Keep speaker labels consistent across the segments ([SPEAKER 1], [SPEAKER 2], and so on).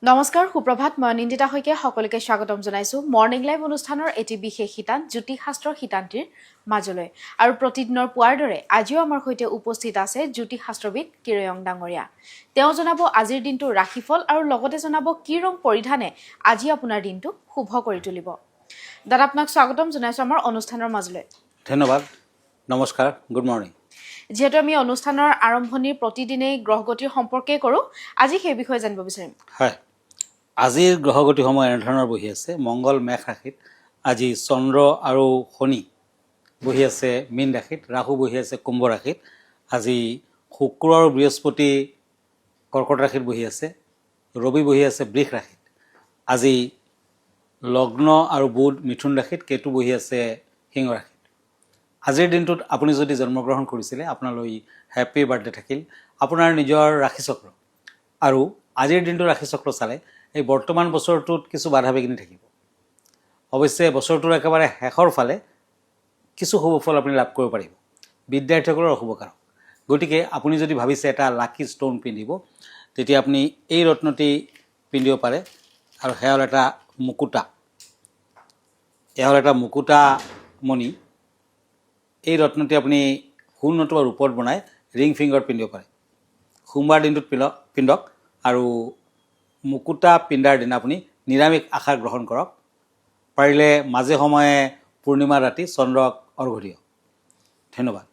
[SPEAKER 1] নমস্কাৰ সুপ্ৰভাত মই নিন্দিতা হৈকে সকলোকে স্বাগতম জনাইছো মৰ্নিং লাইভ অনুষ্ঠানৰ এটি বিশেষ শিতান জ্যোতিষশাস্ত্ৰৰ শিতান্তিৰ মাজলৈ আৰু প্ৰতিদিনৰ পুৱাৰ দৰে আজিও আমাৰ সৈতে উপস্থিত আছে জ্যোতিষশাস্ত্ৰবিদ কিৰয়ং ডাঙৰীয়া তেওঁ জনাব আজিৰ দিনটো ৰাশিফল আৰু লগতে জনাব কি ৰং পৰিধানে আজি আপোনাৰ দিনটো শুভ কৰি তুলিব দাদা আপোনাক স্বাগতম জনাইছো আমাৰ অনুষ্ঠানৰ মাজলৈ
[SPEAKER 2] ধন্যবাদ নমস্কাৰ গুড মৰ্নিং
[SPEAKER 1] যেহেতু আমি অনুষ্ঠানৰ আৰম্ভণিৰ প্ৰতিদিনেই গ্ৰহগতিৰ সম্পৰ্কে কৰোঁ আজি সেই বিষয়ে জানিব বিচাৰিম
[SPEAKER 2] হয় আজিৰ গ্ৰহগতিসমূহ এনেধৰণৰ বহি আছে মংগল মেঘ ৰাশিত আজি চন্দ্ৰ আৰু শনি বহি আছে মীন ৰাশিত ৰাহু বহি আছে কুম্ভ ৰাশিত আজি শুক্ৰ আৰু বৃহস্পতি কৰ্কট ৰাশিত বহি আছে ৰবি বহি আছে বৃষ ৰাশিত আজি লগ্ন আৰু বুধ মিথুন ৰাশিত কেতু বহি আছে সিংহ ৰাশিত আজিৰ দিনটোত আপুনি যদি জন্মগ্ৰহণ কৰিছিলে আপোনালৈ হেপী বাৰ্থডে থাকিল আপোনাৰ নিজৰ ৰাশিচক্ৰ আৰু আজিৰ দিনটো ৰাশিচক্ৰ চালে এই বৰ্তমান বছৰটোত কিছু বাধা বিঘিনি থাকিব অৱশ্যে বছৰটোৰ একেবাৰে শেষৰ ফালে কিছু শুভ ফল আপুনি লাভ কৰিব পাৰিব বিদ্যাৰ্থীসকলৰ শুভকাৰক গতিকে আপুনি যদি ভাবিছে এটা লাকি ষ্টোন পিন্ধিব তেতিয়া আপুনি এই ৰত্নটি পিন্ধিব পাৰে আৰু সেয়া হ'ল এটা মুকুতা এয়া হ'ল এটা মুকুতা মণি এই ৰত্নটি আপুনি সোণ নতুবা ৰূপত বনাই ৰিং ফিংগাৰত পিন্ধিব পাৰে সোমবাৰ দিনটোত পিন্ধক আৰু মুকুতা পিন্ধাৰ দিনা আপুনি নিৰামিষ আহাৰ গ্ৰহণ কৰক পাৰিলে মাজে সময়ে পূৰ্ণিমা ৰাতি চন্দ্ৰক অৰ্ঘ্য দিয়ক ধন্যবাদ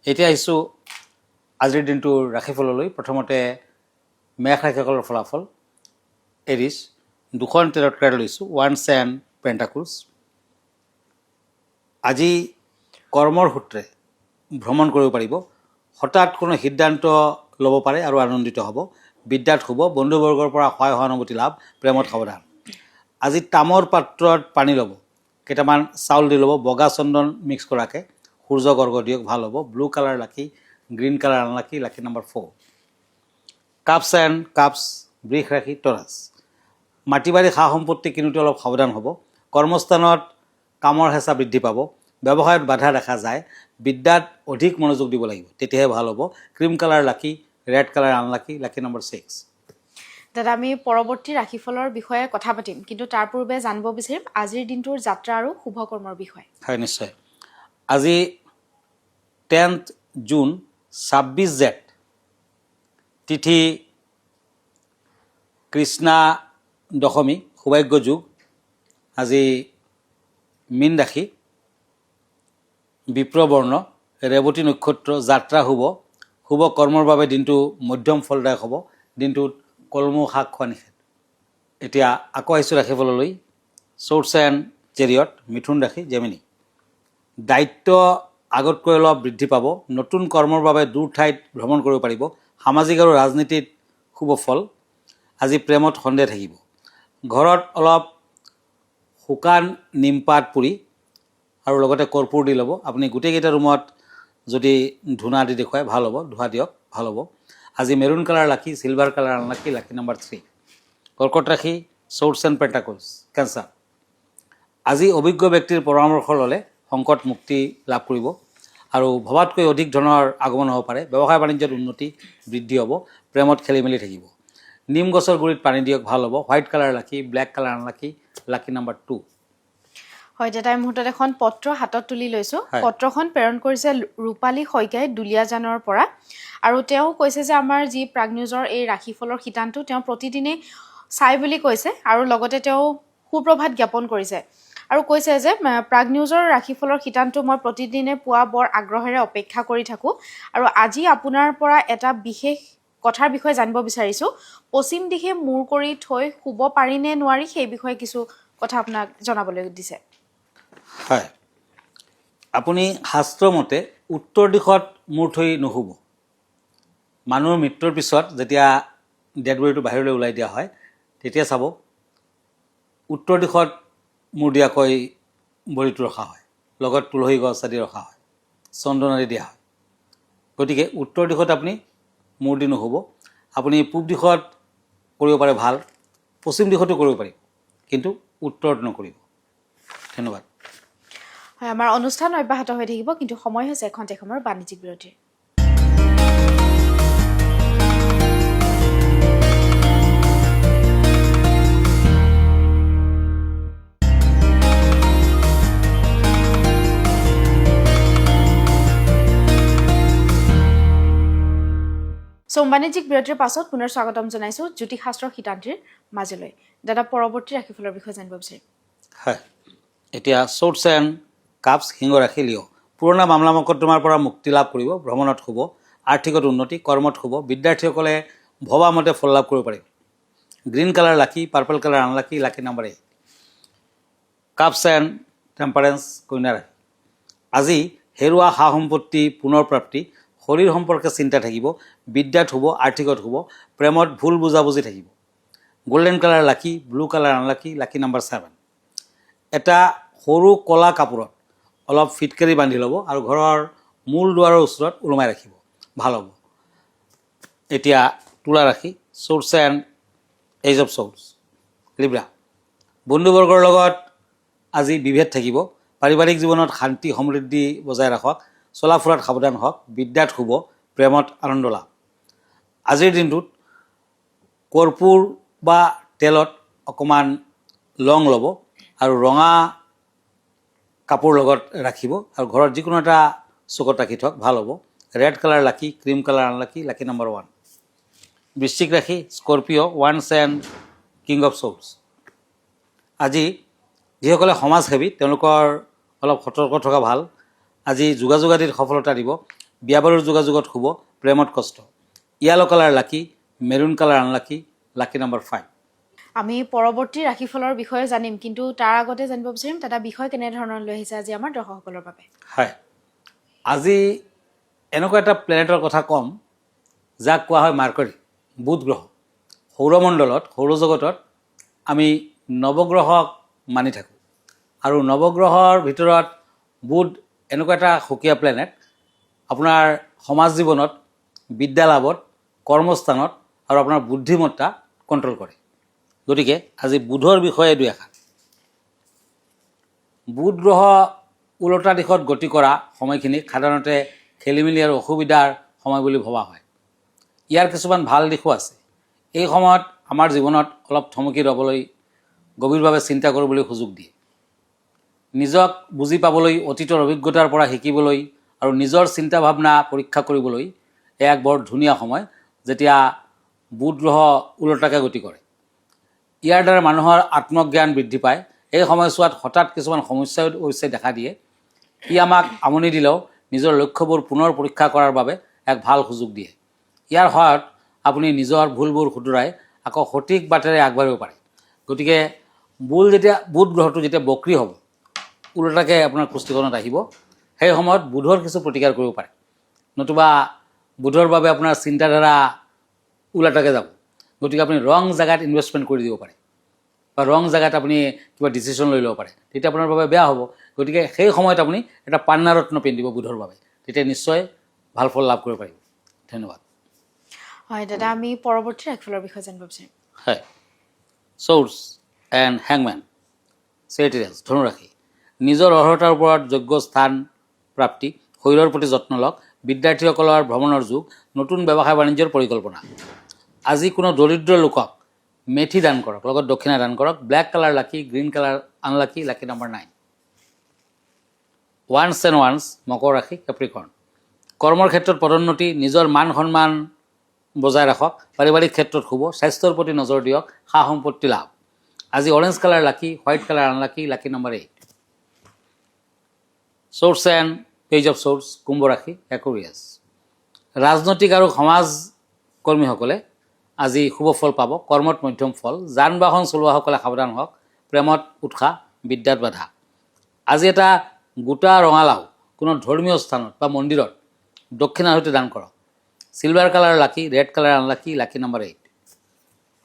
[SPEAKER 2] এতিয়া আহিছোঁ আজিৰ দিনটোৰ ৰাশিফললৈ প্ৰথমতে মেঘ ৰাশিসকলৰ ফলাফল এৰিছ দুখন টেৰট কাৰ্ড লৈছোঁ ওৱান্স এণ্ড পেণ্টাকুলছ আজি কৰ্মৰ সূত্ৰে ভ্ৰমণ কৰিব পাৰিব হঠাৎ কোনো সিদ্ধান্ত ল'ব পাৰে আৰু আনন্দিত হ'ব বিদ্যাত শুভ বন্ধুবৰ্গৰ পৰা সহায় সহানুভূতি লাভ প্ৰেমত সাৱধান আজি তামৰ পাত্ৰত পানী ল'ব কেইটামান চাউল দি ল'ব বগা চন্দন মিক্স কৰাকৈ সূৰ্যক অৰ্ঘ্য দিয়ক ভাল হ'ব blue colour lucky green colour unlucky lucky number 4 cups and cups বৃষ ৰাশি টৰাছ মাটি বাৰী সা সম্পত্তি কিনোতে অলপ সাৱধান হ'ব কৰ্মস্থানত কামৰ হেঁচা বৃদ্ধি পাব ব্যৱসায়ত বাধা দেখা যায় বিদ্যাত অধিক মনোযোগ দিব লাগিব তেতিয়াহে ভাল হ'ব ক্ৰীম কালাৰ লাকি ৰেড কালাৰ আনলাকি লাকি নম্বৰ 6
[SPEAKER 1] দাদা আমি পৰৱৰ্তী ৰাশিফলৰ বিষয়ে কথা পাতিম কিন্তু তাৰ পূৰ্বে জানিব বিচাৰিম আজিৰ দিনটোৰ যাত্ৰা আৰু শুভ কৰ্মৰ বিষয়ে
[SPEAKER 2] হয় নিশ্চয় আজি 10th জুন 26 জেঠ তিথি কৃষ্ণা দশমী সৌভাগ্য যুগ আজি মীন ৰাশি বিপ্ৰবৰ্ণ ৰেৱতী নক্ষত্ৰ যাত্ৰা শুভ কৰ্মৰ বাবে দিনটো মধ্যম ফলদায়ক হ'ব দিনটোত কলমৌ শাক খোৱা নিষেধ এতিয়া আকৌ আহিছোঁ ৰাশিফললৈ চ'ৰ্চ এণ্ড চেৰিয়ট মিথুন ৰাশি জেমিনি দায়িত্ব আগতকৈ অলপ বৃদ্ধি পাব নতুন কৰ্মৰ বাবে দূৰ ঠাইত ভ্ৰমণ কৰিব পাৰিব সামাজিক আৰু ৰাজনীতিত শুভ ফল আজি প্ৰেমত সন্দেহ থাকিব ঘৰত অলপ শুকান নিমপাত পুৰি আৰু লগতে কৰ্পূৰ দি ল'ব আপুনি গোটেইকেইটা ৰুমত যদি ধূনা দি দেখুৱাই ভাল হ'ব ধোঁৱা দিয়ক ভাল হ'ব আজি মেৰুণ কালাৰ লাকি চিলভাৰ কালাৰ আনলাকি লাকি নম্বৰ 3 কৰ্কট ৰাশি চ'ৰ্চ এণ্ড পেণ্টাকলছ কেঞ্চাৰ আজি অভিজ্ঞ ব্যক্তিৰ পৰামৰ্শ ল'লে সংকট মুক্তি লাভ কৰিব আৰু ভবাতকৈ অধিক ধনৰ আগমন হ'ব পাৰে ব্যৱসায় বাণিজ্যত উন্নতি বৃদ্ধি হ'ব প্ৰেমত খেলি মেলি থাকিব নিম গছৰ গুৰিত পানী দিয়ক ভাল হ'ব হোৱাইট কালাৰ লাকি ব্লেক কালাৰ আনলাকি লাকি নম্বৰ 2
[SPEAKER 1] হয় দাদা এই মুহূৰ্তত এখন পত্ৰ হাতত তুলি লৈছোঁ পত্ৰখন প্ৰেৰণ কৰিছে ৰূপালী শইকীয়াই দুলীয়াজানৰ পৰা আৰু তেওঁ কৈছে যে আমাৰ যি প্ৰাগ নিউজৰ এই ৰাশিফলৰ শিতানটো তেওঁ প্ৰতিদিনে চাই বুলি কৈছে আৰু লগতে তেওঁ সুপ্ৰভাত জ্ঞাপন কৰিছে আৰু কৈছে যে প্ৰাগ নিউজৰ ৰাশিফলৰ শিতানটো মই প্ৰতিদিনে পোৱা বৰ আগ্ৰহেৰে অপেক্ষা কৰি থাকোঁ আৰু আজি আপোনাৰ পৰা এটা বিশেষ কথাৰ বিষয়ে জানিব বিচাৰিছোঁ পশ্চিম দিশে মূৰ কৰি থৈ শুব পাৰি নে নোৱাৰি সেই বিষয়ে কিছু কথা আপোনাক জনাবলৈ দিছে
[SPEAKER 2] হয় আপুনি শাস্ত্ৰমতে উত্তৰ দিশত মূৰ থৈ নুশুব মানুহৰ মৃত্যুৰ পিছত যেতিয়া ডেড বডিটো বাহিৰলৈ ওলাই দিয়া হয় তেতিয়া চাব উত্তৰ দিশত মূৰ দিয়াকৈ বডিটো ৰখা হয় লগত তুলসী গছ আদি ৰখা হয় চন্দন আদি দিয়া হয় গতিকে উত্তৰ দিশত আপুনি মূৰ দি নুশুব আপুনি পূব দিশত কৰিব পাৰে ভাল পশ্চিম দিশতো কৰিব পাৰিব কিন্তু উত্তৰত নকৰিব ধন্যবাদ
[SPEAKER 1] হয় আমাৰ অনুষ্ঠান অব্যাহত হৈ থাকিব কিন্তু সময় হৈছে এখন সময়ৰ বাণিজ্যিক বিৰতিৰ বাণিজ্যিক বিৰতিৰ পাছত পুনৰ স্বাগতম জনাইছোঁ জ্যোতিষশাস্ত্ৰৰ শিতান্তীৰ মাজলৈ। দাদা, পৰৱৰ্তী ৰাশিফলৰ বিষয়ে জানিব বিচাৰিম।
[SPEAKER 2] হয়, এতিয়া শ্বৰ্টছ এণ্ড কাপছ সিংহ ৰাশি লিঅ' পুৰণা মামলা মকদ্দমাৰ পৰা মুক্তি লাভ কৰিব, ভ্ৰমণত শুভ, আৰ্থিকত উন্নতি, কৰ্মত শুভ, বিদ্যাৰ্থীসকলে ভবা মতে ফল লাভ কৰিব পাৰিব। Green colour lucky, purple colour unlucky, lucky number 8। Cups and temperance কন্যা ৰাশি আজি হেৰুৱা সা সম্পত্তি পুনৰ প্ৰাপ্তি, শৰীৰ সম্পৰ্কে চিন্তা থাকিব, বিদ্যাত শুভ, আৰ্থিকত শুভ, প্ৰেমত ভুল বুজাবুজি থাকিব। গোল্ডেন কালাৰ লাকি, blue colour unlucky, lucky number 7। এটা সৰু কলা কাপোৰত অলপ ফিটকাৰি বান্ধি ল'ব আৰু ঘৰৰ মূল দুৱাৰৰ ওচৰত ওলমাই ৰাখিব, ভাল হ'ব। এতিয়া তুলা ৰাশি shorts and edge of shorts Libra বন্ধুবৰ্গৰ লগত আজি বিভেদ থাকিব, পাৰিবাৰিক জীৱনত শান্তি সমৃদ্ধি বজাই ৰাখক, চলা ফুৰাত সাৱধান হওক, বিদ্যাত শুভ, প্ৰেমত আনন্দ লাভ। আজিৰ দিনটোত কৰ্পূৰ বা তেলত অকণমান লং ল'ব আৰু ৰঙা কাপোৰ লগত ৰাখিব আৰু ঘৰত যিকোনো এটা চুকত ৰাখি থওক, ভাল হ'ব। ৰেড কালাৰ লাকি, cream colour unlucky, lucky number 1। বৃশ্চিক ৰাশি Scorpio' once and king of shorts আজি যিসকলে সমাজসেৱী তেওঁলোকৰ অলপ সতৰ্ক থকা ভাল। আজি যোগাযোগ আদিত সফলতা দিব, বিয়া বাৰুৰ যোগাযোগত শুভ, প্ৰেমত কষ্ট। য়েলো কালাৰ লাকি, maroon colour unlucky, lucky number 5।
[SPEAKER 1] আমি পৰৱৰ্তী ৰাশিফলৰ বিষয়ে জানিম, কিন্তু তাৰ আগতে জানিব বিচাৰিম দাদা, বিষয় কেনেধৰণৰ লৈ আহিছে আজি আমাৰ দৰ্শকসকলৰ বাবে।
[SPEAKER 2] হয়, আজি এনেকুৱা এটা প্লেনেটৰ কথা ক'ম যাক কোৱা হয় মাৰ্কৰী, বুধ গ্ৰহ। সৌৰমণ্ডলত সৌৰজগতত আমি নৱগ্ৰহক মানি থাকোঁ আৰু নৱগ্ৰহৰ ভিতৰত বুধ এনেকুৱা এটা সুকীয়া প্লেনেট, আপোনাৰ সমাজ জীৱনত, বিদ্যা লাভত, কৰ্মস্থানত আৰু আপোনাৰ বুদ্ধিমত্তা কণ্ট্ৰল কৰে। গতিকে আজি বুধৰ বিষয়ে দুই এষাৰ। বুধ গ্ৰহ ওলোটা দিশত গতি কৰা সময়খিনিক সাধাৰণতে খেলিমেলি আৰু অসুবিধাৰ সময় বুলি ভবা হয়। ইয়াৰ কিছুমান ভাল দিশো আছে। এই সময়ত আমাৰ জীৱনত অলপ থমকি ৰ'বলৈ, গভীৰভাৱে চিন্তা কৰিবলৈ সুযোগ দিয়ে। নিজক বুজি পাবলৈ, অতীতৰ অভিজ্ঞতাৰ পৰা শিকিবলৈ আৰু নিজৰ চিন্তা ভাৱনা পৰীক্ষা কৰিবলৈ এক বৰ ধুনীয়া সময় যেতিয়া বুধ গ্ৰহ ওলোটাকৈ গতি কৰে। ইয়াৰ দ্বাৰা মানুহৰ আত্মজ্ঞান বৃদ্ধি পায়। এই সময়ছোৱাত হঠাৎ কিছুমান সমস্যাই অৱশ্যে দেখা দিয়ে। ই আমাক আমনি দিলেও নিজৰ লক্ষ্যবোৰ পুনৰ পৰীক্ষা কৰাৰ বাবে এক ভাল সুযোগ দিয়ে। ইয়াৰ সহায়ত আপুনি নিজৰ ভুলবোৰ শুধৰাই আকৌ সঠিক বাটেৰে আগবাঢ়িব পাৰে। গতিকে বুধ গ্ৰহটো যেতিয়া বক্ৰী হ'ব, ওলোটাকৈ আপোনাৰ পুষ্টিকৰণত আহিব, সেই সময়ত বুধৰ কিছু প্ৰতিকাৰ কৰিব পাৰে, নতুবা বুধৰ বাবে আপোনাৰ চিন্তাধাৰা ওলোটাকৈ যাব। গতিকে আপুনি ৰং জেগাত ইনভেষ্টমেণ্ট কৰি দিব পাৰে বা ৰং জেগাত আপুনি কিবা ডিচিশ্যন লৈ ল'ব পাৰে, তেতিয়া আপোনাৰ বাবে বেয়া হ'ব। গতিকে সেই সময়ত আপুনি এটা পান্নাৰত্ন পিন্ধিব বুধৰ বাবে, তেতিয়া নিশ্চয় ভাল ফল লাভ কৰিব পাৰিব। ধন্যবাদ।
[SPEAKER 1] হয় দাদা, আমি পৰৱৰ্তী ৰাশিফলৰ বিষয়ে জানিব বিচাৰিম।
[SPEAKER 2] হয়, শ্বৰ্টছ এণ্ড হেংমেন চেৰিটেৰিয়াছ ধনুৰাশি নিজৰ অৰ্হতাৰ ওপৰত যোগ্য স্থান প্ৰাপ্তি, শৰীৰৰ প্ৰতি যত্ন লওক, বিদ্যাৰ্থীসকলৰ ভ্ৰমণৰ যুগ, নতুন ব্যৱসায় বাণিজ্যৰ পৰিকল্পনা। আজি কোনো দৰিদ্ৰ লোকক মেথি দান কৰক, লগত দক্ষিণা দান কৰক। Black colour lucky, green colour unlucky, lucky number 9। Once and once মকৰ ৰাশি কেপ্ৰিকৰ্ণ কৰ্মৰ ক্ষেত্ৰত পদোন্নতি, নিজৰ মান সন্মান বজাই ৰাখক, পাৰিবাৰিক ক্ষেত্ৰত শুভ, স্বাস্থ্যৰ প্ৰতি নজৰ দিয়ক, সা সম্পত্তি লাভ। আজি orange colour lucky, white colour unlucky, lucky number 8। Swords and page of swords কুম্ভ ৰাশি একুৰিয়াছ ৰাজনৈতিক আৰু সমাজ কৰ্মীসকলে আজি শুভ ফল পাব, কৰ্মত মধ্যম ফল। যান বাহন চলোৱাসকলে সাৱধান হওক, প্ৰেমত উৎসাহ, বিদ্যাত বাধা। আজি এটা গোটা ৰঙালাও কোনো ধৰ্মীয় স্থানত বা মন্দিৰত দক্ষিণাৰ সৈতে দান কৰক। চিলভাৰ কালাৰ লাকি, red colour unlucky, lucky number 8।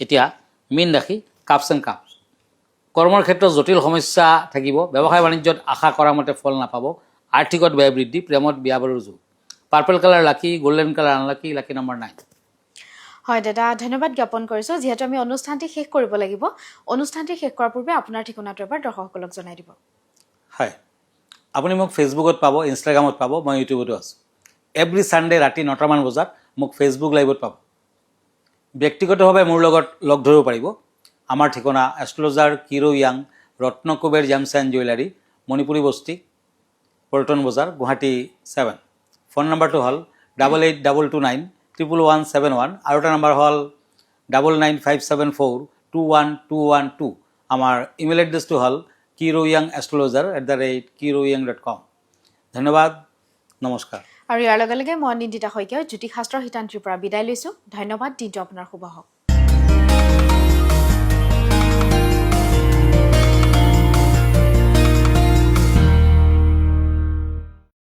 [SPEAKER 2] এতিয়া মীন ৰাশি কাপছ এণ্ড কাপছ কৰ্মৰ ক্ষেত্ৰত জটিল সমস্যা থাকিব, ব্যৱসায় বাণিজ্যত আশা কৰা মতে ফল নাপাব, আৰ্থিকত ব্যয় বৃদ্ধি, প্ৰেমত বিয়া বাৰুৰ যুগ। পাৰ্পল কালাৰ লাকি, golden colour unlucky, lucky number 9।
[SPEAKER 1] হয় দাদা, ধন্যবাদ জ্ঞাপন কৰিছোঁ। যিহেতু আমি অনুষ্ঠানটি শেষ কৰিব লাগিব, অনুষ্ঠানটি শেষ কৰাৰ পূৰ্বে আপোনাৰ ঠিকনাটো এবাৰ দৰ্শকসকলক জনাই দিব।
[SPEAKER 2] হয়, আপুনি মোক ফেচবুকত পাব, ইনষ্টাগ্ৰামত পাব, মই ইউটিউবতো আছোঁ। এভৰি ছানডে ৰাতি 9টামান বজাত মোক ফেচবুক লাইভত পাব। ব্যক্তিগতভাৱে মোৰ লগত লগ ধৰিব পাৰিব। আমাৰ ঠিকনা astrologer Kiro Yang, Ratnakuber gems and jewellery, Manipuri Basti, Paltan বজাৰ, গুৱাহাটী 7। ফোন নম্বৰটো হ'ল 882229 11171 আৰু এটা নম্বৰ হ'ল 9957421212 আমাৰ ইমেইল এড্ৰেছটো হ'ল kiroyangastrologer@kiroyang.com ধন্যবাদ নমস্কাৰ
[SPEAKER 1] আৰু ইয়াৰ লগে লগে মই নিন্দিতা শইকীয়া জ্যোতিষশাস্ত্ৰৰ শিতান্ত্ৰীৰ পৰা বিদায় লৈছোঁ ধন্যবাদ দিনটো আপোনাৰ শুভ হওক